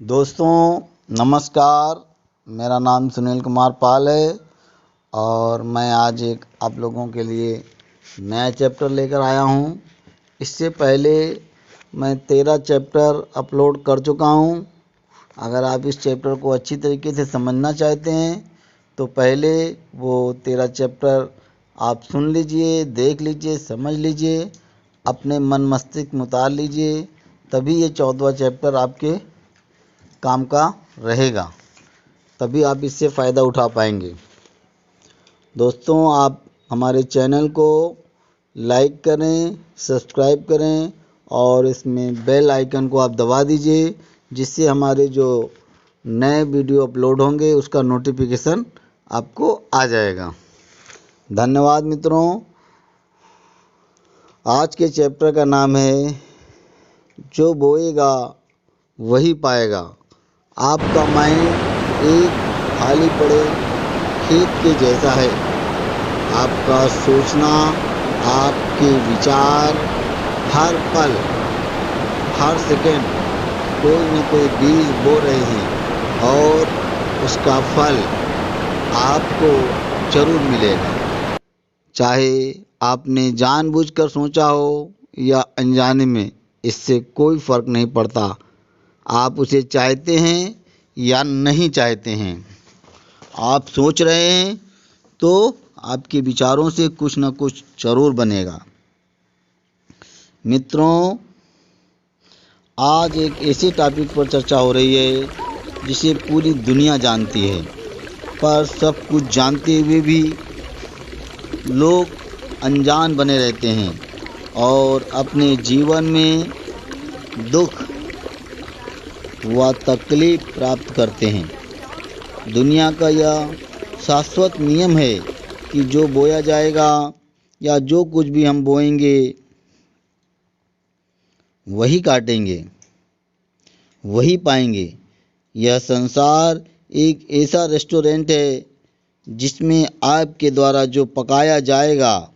दोस्तों नमस्कार। मेरा नाम सुनील कुमार पाल है और मैं आज एक आप लोगों के लिए नया चैप्टर लेकर आया हूँ। इससे पहले मैं 13 चैप्टर अपलोड कर चुका हूँ। अगर आप इस चैप्टर को अच्छी तरीके से समझना चाहते हैं तो पहले वो 13 चैप्टर आप सुन लीजिए, देख लीजिए, समझ लीजिए, अपने मन मस्तिष्क में उतार लीजिए, तभी ये 14वां चैप्टर आपके काम का रहेगा, तभी आप इससे फ़ायदा उठा पाएंगे। दोस्तों आप हमारे चैनल को लाइक करें, सब्सक्राइब करें और इसमें बेल आइकन को आप दबा दीजिए, जिससे हमारे जो नए वीडियो अपलोड होंगे उसका नोटिफिकेशन आपको आ जाएगा। धन्यवाद मित्रों। आज के चैप्टर का नाम है जो बोएगा वही पाएगा। आपका माइंड एक खाली पड़े खेत के जैसा है। आपका सोचना, आपके विचार हर पल हर सेकंड कोई न कोई बीज बो रहे हैं और उसका फल आपको जरूर मिलेगा। चाहे आपने जानबूझकर सोचा हो या अनजाने में, इससे कोई फ़र्क नहीं पड़ता। आप उसे चाहते हैं या नहीं चाहते हैं, आप सोच रहे हैं तो आपके विचारों से कुछ न कुछ जरूर बनेगा। मित्रों, आज एक ऐसे टॉपिक पर चर्चा हो रही है जिसे पूरी दुनिया जानती है, पर सब कुछ जानते हुए भी लोग अनजान बने रहते हैं और अपने जीवन में दुख व तकलीफ प्राप्त करते हैं। दुनिया का यह शाश्वत नियम है कि जो बोया जाएगा या जो कुछ भी हम बोएंगे वही काटेंगे, वही पाएंगे। यह संसार एक ऐसा रेस्टोरेंट है जिसमें आपके द्वारा जो पकाया जाएगा,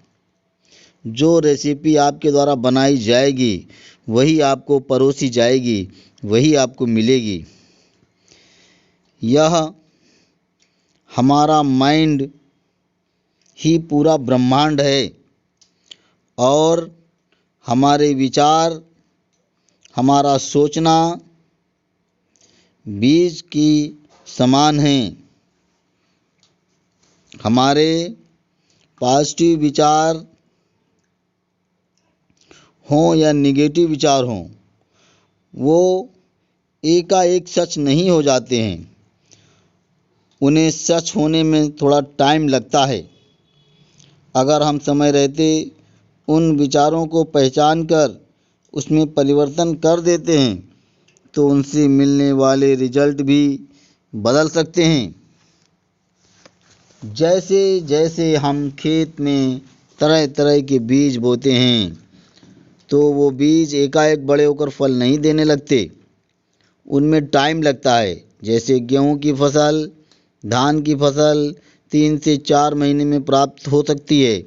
जो रेसिपी आपके द्वारा बनाई जाएगी वही आपको परोसी जाएगी, वही आपको मिलेगी। यह हमारा माइंड ही पूरा ब्रह्मांड है और हमारे विचार, हमारा सोचना बीज की समान हैं। हमारे पॉजिटिव विचार हों या नेगेटिव विचार हों, वो एकाएक सच नहीं हो जाते हैं। उन्हें सच होने में थोड़ा टाइम लगता है। अगर हम समय रहते उन विचारों को पहचान कर उसमें परिवर्तन कर देते हैं तो उनसे मिलने वाले रिजल्ट भी बदल सकते हैं। जैसे जैसे हम खेत में तरह तरह के बीज बोते हैं तो वो बीज एकाएक बड़े होकर फल नहीं देने लगते, उनमें टाइम लगता है। जैसे गेहूं की फसल, धान की फसल 3 से 4 महीने में प्राप्त हो सकती है,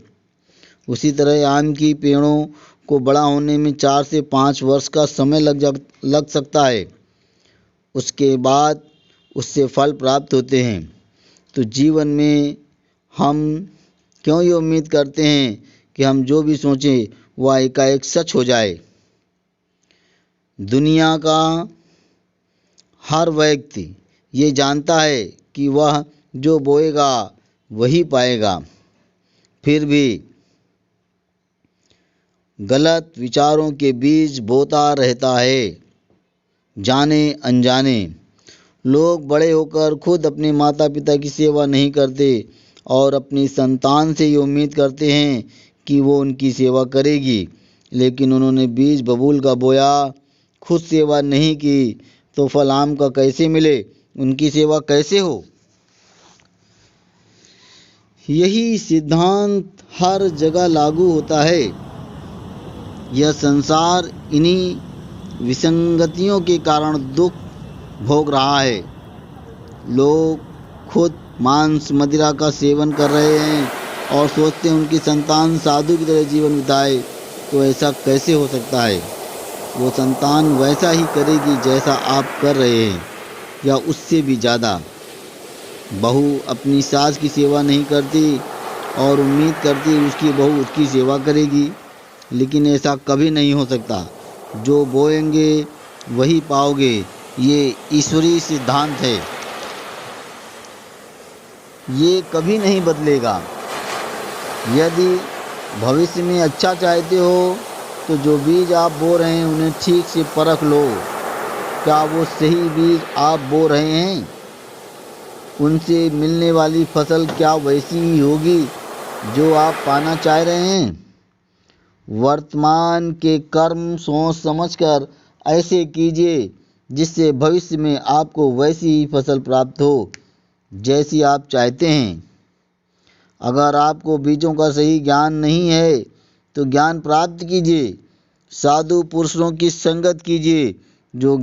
उसी तरह आम की पेड़ों को बड़ा होने में 4 से 5 वर्ष का समय लग सकता है। उसके बाद उससे फल प्राप्त होते हैं। तो जीवन में हम क्यों ये उम्मीद करते हैं कि हम जो भी सोचें वह एकाएक सच हो जाए। दुनिया का हर व्यक्ति ये जानता है कि वह जो बोएगा वही पाएगा, फिर भी गलत विचारों के बीज बोता रहता है। जाने अनजाने लोग बड़े होकर खुद अपने माता पिता की सेवा नहीं करते और अपनी संतान से ये उम्मीद करते हैं कि वो उनकी सेवा करेगी, लेकिन उन्होंने बीज बबूल का बोया, खुद सेवा नहीं की तो फल आम का कैसे मिले, उनकी सेवा कैसे हो। यही सिद्धांत हर जगह लागू होता है। यह संसार इन्हीं विसंगतियों के कारण दुख भोग रहा है। लोग खुद मांस मदिरा का सेवन कर रहे हैं और सोचते हैं उनकी संतान साधु की तरह जीवन बिताए, तो ऐसा कैसे हो सकता है। वो संतान वैसा ही करेगी जैसा आप कर रहे हैं या उससे भी ज़्यादा। बहू अपनी सास की सेवा नहीं करती और उम्मीद करती उसकी बहू उसकी सेवा करेगी, लेकिन ऐसा कभी नहीं हो सकता। जो बोएंगे वही पाओगे, ये ईश्वरीय सिद्धांत है, ये कभी नहीं बदलेगा। यदि भविष्य में अच्छा चाहते हो तो जो बीज आप बो रहे हैं उन्हें ठीक से परख लो, क्या वो सही बीज आप बो रहे हैं? उनसे मिलने वाली फसल क्या वैसी ही होगी जो आप पाना चाह रहे हैं? वर्तमान के कर्म सोच समझकर ऐसे कीजिए जिससे भविष्य में आपको वैसी ही फसल प्राप्त हो जैसी आप चाहते हैं। अगर आपको बीजों का सही ज्ञान नहीं है तो ज्ञान प्राप्त कीजिए, साधु पुरुषों की संगत कीजिए जो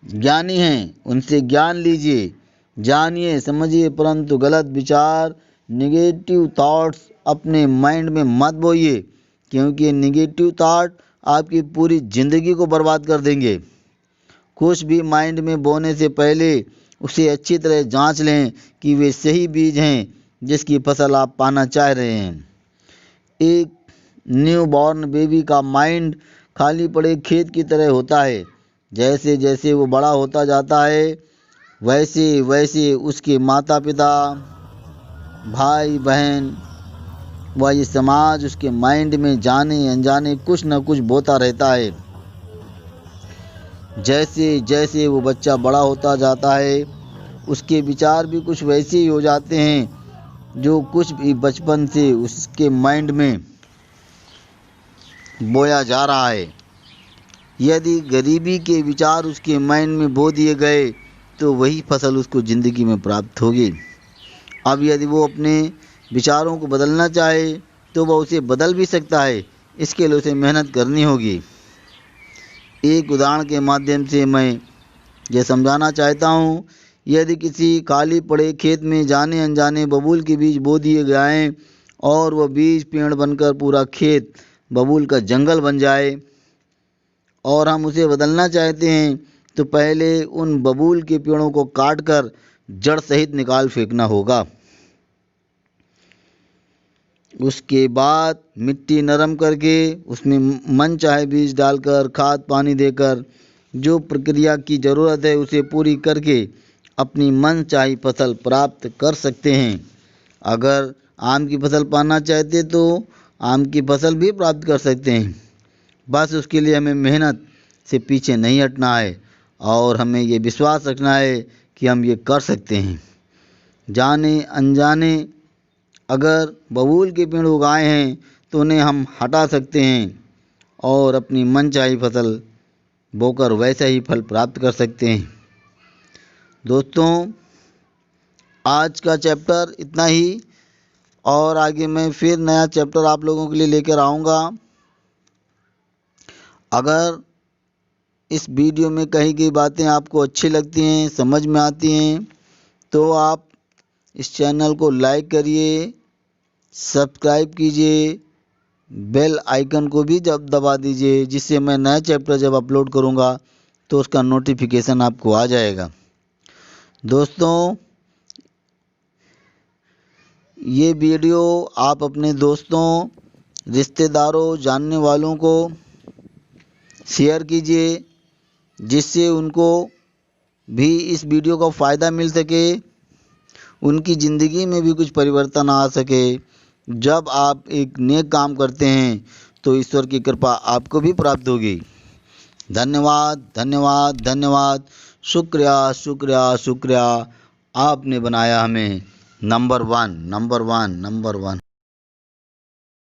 ज्ञानी हैं, उनसे ज्ञान लीजिए, जानिए समझिए, परंतु गलत विचार निगेटिव थॉट्स अपने माइंड में मत बोइए, क्योंकि निगेटिव थॉट आपकी पूरी ज़िंदगी को बर्बाद कर देंगे। कुछ भी माइंड में बोने से पहले उसे अच्छी तरह जांच लें कि वे सही बीज हैं जिसकी फसल आप पाना चाह रहे हैं। एक न्यू बॉर्न बेबी का माइंड खाली पड़े खेत की तरह होता है। जैसे जैसे वो बड़ा होता जाता है वैसे वैसे उसके माता पिता, भाई बहन व ये समाज उसके माइंड में जाने अनजाने कुछ न कुछ बोता रहता है। जैसे जैसे वो बच्चा बड़ा होता जाता है उसके विचार भी कुछ वैसे ही हो जाते हैं जो कुछ भी बचपन से उसके माइंड में बोया जा रहा है। यदि गरीबी के विचार उसके माइंड में बो दिए गए तो वही फसल उसको ज़िंदगी में प्राप्त होगी। अब यदि वो अपने विचारों को बदलना चाहे तो वह उसे बदल भी सकता है, इसके लिए उसे मेहनत करनी होगी। एक उदाहरण के माध्यम से मैं यह समझाना चाहता हूँ, यदि किसी खाली पड़े खेत में जाने अनजाने बबूल के बीज बो दिए गए और वह बीज पेड़ बनकर पूरा खेत बबूल का जंगल बन जाए और हम उसे बदलना चाहते हैं तो पहले उन बबूल के पेड़ों को काटकर जड़ सहित निकाल फेंकना होगा। उसके बाद मिट्टी नरम करके उसमें मन चाहे बीज डालकर खाद पानी देकर जो प्रक्रिया की ज़रूरत है उसे पूरी करके अपनी मन चाही फसल प्राप्त कर सकते हैं। अगर आम की फसल पाना चाहते तो आम की फसल भी प्राप्त कर सकते हैं। बस उसके लिए हमें मेहनत से पीछे नहीं हटना है और हमें ये विश्वास रखना है कि हम ये कर सकते हैं। जाने अनजाने अगर बबूल के पेड़ उगाए हैं तो उन्हें हम हटा सकते हैं और अपनी मनचाही फसल बोकर वैसा ही फल प्राप्त कर सकते हैं। दोस्तों, आज का चैप्टर इतना ही और आगे मैं फिर नया चैप्टर आप लोगों के लिए लेकर आऊँगा। अगर इस वीडियो में कही गई बातें आपको अच्छी लगती हैं, समझ में आती हैं, तो आप इस चैनल को लाइक करिए, सब्सक्राइब कीजिए, बेल आइकन को भी जब दबा दीजिए, जिससे मैं नया चैप्टर जब अपलोड करूँगा तो उसका नोटिफिकेशन आपको आ जाएगा। दोस्तों, ये वीडियो आप अपने दोस्तों, रिश्तेदारों, जानने वालों को शेयर कीजिए, जिससे उनको भी इस वीडियो का फ़ायदा मिल सके, उनकी ज़िंदगी में भी कुछ परिवर्तन आ सके। जब आप एक नेक काम करते हैं तो ईश्वर की कृपा आपको भी प्राप्त होगी। धन्यवाद, धन्यवाद, धन्यवाद। शुक्रिया, शुक्रिया, शुक्रिया। आपने बनाया हमें number one, number one, number one.